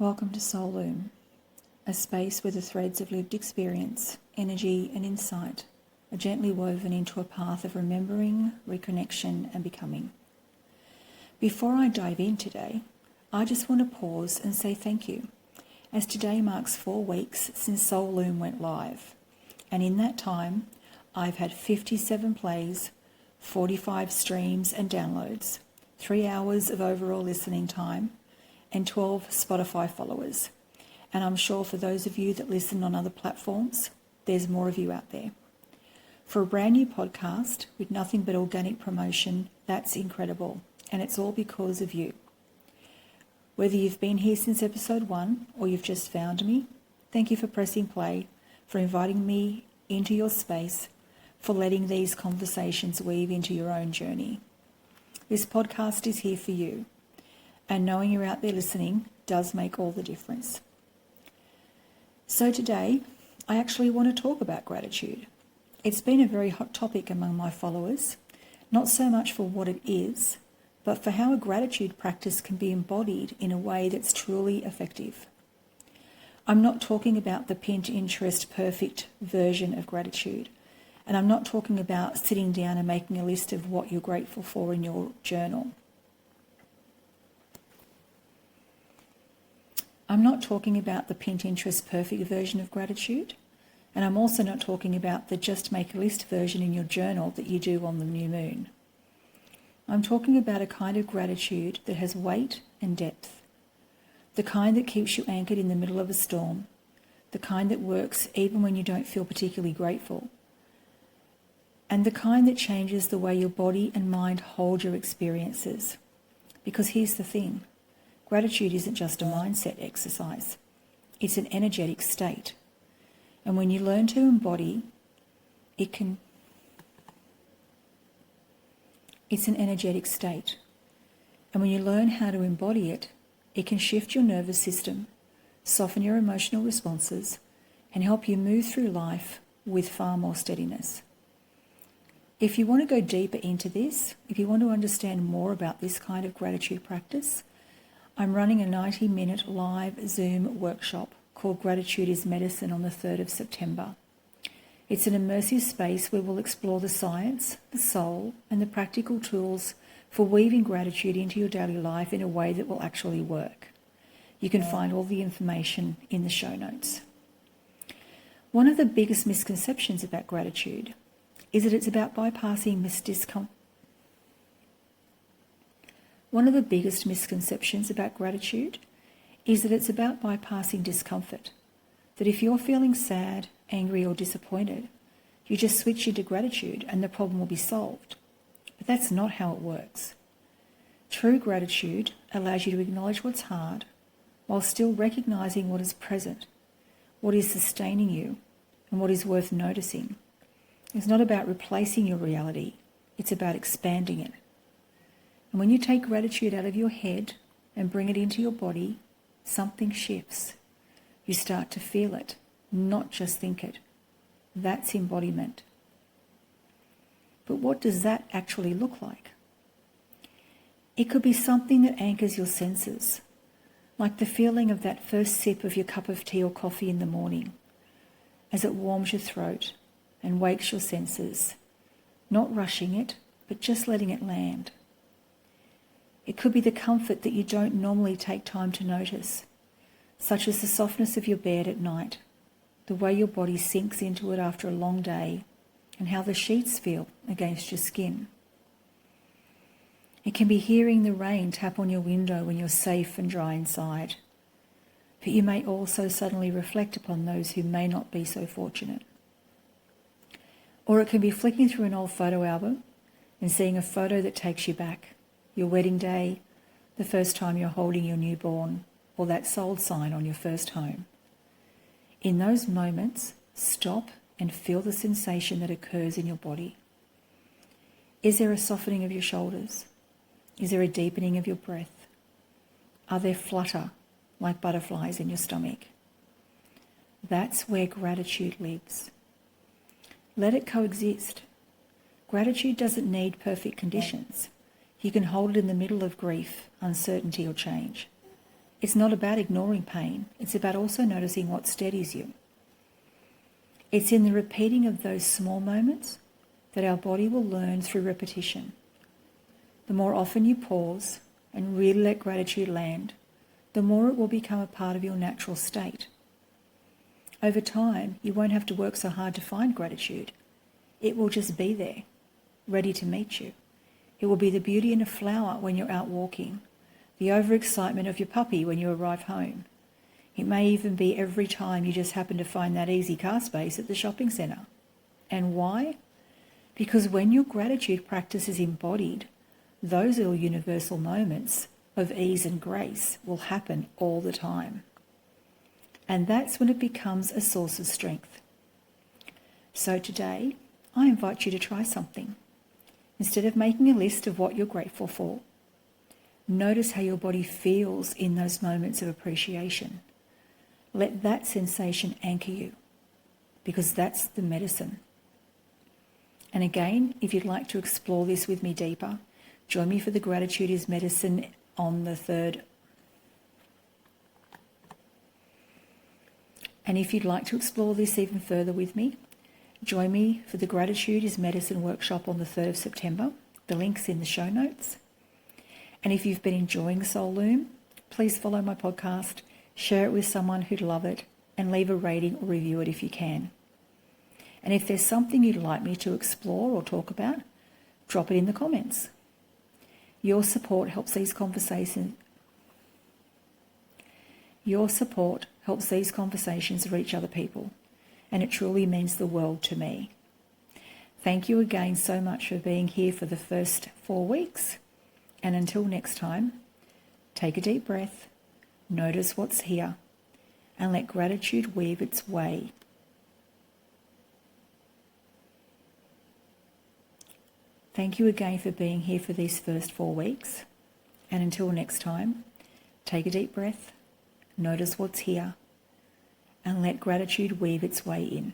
Welcome to Soul Loom, a space where the threads of lived experience, energy and insight are gently woven into a path of remembering, reconnection and becoming. Before I dive in today, I just want to pause and say thank you, as today marks 4 weeks since Soul Loom went live, and in that time I've had 57 plays, 45 streams and downloads, 3 hours of overall listening time, and 12 Spotify followers. And I'm sure for those of you that listen on other platforms, there's more of you out there. For a brand new podcast with nothing but organic promotion, that's incredible. And it's all because of you. Whether you've been here since episode 1 or you've just found me, thank you for pressing play, for inviting me into your space, for letting these conversations weave into your own journey. This podcast is here for you. And knowing you're out there listening does make all the difference. So today, I actually want to talk about gratitude. It's been a very hot topic among my followers, not so much for what it is, but for how a gratitude practice can be embodied in a way that's truly effective. I'm not talking about the pinned interest perfect version of gratitude, and I'm not talking about sitting down and making a list of what you're grateful for in your journal. I'm not talking about the pinned interest perfect version of gratitude, and I'm also not talking about the just make a list version in your journal that you do on the new moon. I'm talking about a kind of gratitude that has weight and depth, the kind that keeps you anchored in the middle of a storm, the kind that works even when you don't feel particularly grateful, and the kind that changes the way your body and mind hold your experiences. Because here's the thing. Gratitude isn't just a mindset exercise. It's an energetic state. And when you learn to embody, it's an energetic state. And when you learn how to embody it, it can shift your nervous system, soften your emotional responses, and help you move through life with far more steadiness. If you want to go deeper into this, if you want to understand more about this kind of gratitude practice, I'm running a 90-minute live Zoom workshop called Gratitude is Medicine on the 3rd of September. It's an immersive space where we'll explore the science, the soul, and the practical tools for weaving gratitude into your daily life in a way that will actually work. You can find all the information in the show notes. One of the biggest misconceptions about gratitude is that it's about bypassing discomfort. One of the biggest misconceptions about gratitude is that it's about bypassing discomfort. That if you're feeling sad, angry or disappointed, you just switch into gratitude and the problem will be solved. But that's not how it works. True gratitude allows you to acknowledge what's hard while still recognizing what is present, what is sustaining you, and what is worth noticing. It's not about replacing your reality, it's about expanding it. And when you take gratitude out of your head and bring it into your body, something shifts. You start to feel it, not just think it. That's embodiment. But what does that actually look like? It could be something that anchors your senses, like the feeling of that first sip of your cup of tea or coffee in the morning, as it warms your throat and wakes your senses, not rushing it, but just letting it land. It could be the comfort that you don't normally take time to notice, such as the softness of your bed at night, the way your body sinks into it after a long day, and how the sheets feel against your skin. It can be hearing the rain tap on your window when you're safe and dry inside, but you may also suddenly reflect upon those who may not be so fortunate. Or it can be flicking through an old photo album and seeing a photo that takes you back. Your wedding day, the first time you're holding your newborn, or that sold sign on your first home. In those moments, stop and feel the sensation that occurs in your body. Is there a softening of your shoulders? Is there a deepening of your breath? Are there flutter like butterflies in your stomach? That's where gratitude lives. Let it coexist. Gratitude doesn't need perfect conditions. You can hold it in the middle of grief, uncertainty or change. It's not about ignoring pain. It's about also noticing what steadies you. It's in the repeating of those small moments that our body will learn through repetition. The more often you pause and really let gratitude land, the more it will become a part of your natural state. Over time, you won't have to work so hard to find gratitude. It will just be there, ready to meet you. It will be the beauty in a flower when you're out walking, the overexcitement of your puppy when you arrive home. It may even be every time you just happen to find that easy car space at the shopping centre. And why? Because when your gratitude practice is embodied, those little universal moments of ease and grace will happen all the time. And that's when it becomes a source of strength. So today, I invite you to try something. Instead of making a list of what you're grateful for, notice how your body feels in those moments of appreciation. Let that sensation anchor you, because that's the medicine. And again, if you'd like to explore this with me deeper, join me for the Gratitude is Medicine on the 3rd. And if you'd like to explore this even further with me, join me for the Gratitude is Medicine workshop on the 3rd of September. The link's in the show notes. And if you've been enjoying Soul Loom, please follow my podcast, share it with someone who'd love it, and leave a rating or review it if you can. And if there's something you'd like me to explore or talk about, drop it in the comments. Your support helps these conversations reach other people, and it truly means the world to me. Thank you again so much for being here for the first 4 weeks, and until next time, take a deep breath, notice what's here, and let gratitude weave its way. Thank you again for being here for these first 4 weeks, and until next time, take a deep breath, notice what's here, and let gratitude weave its way in.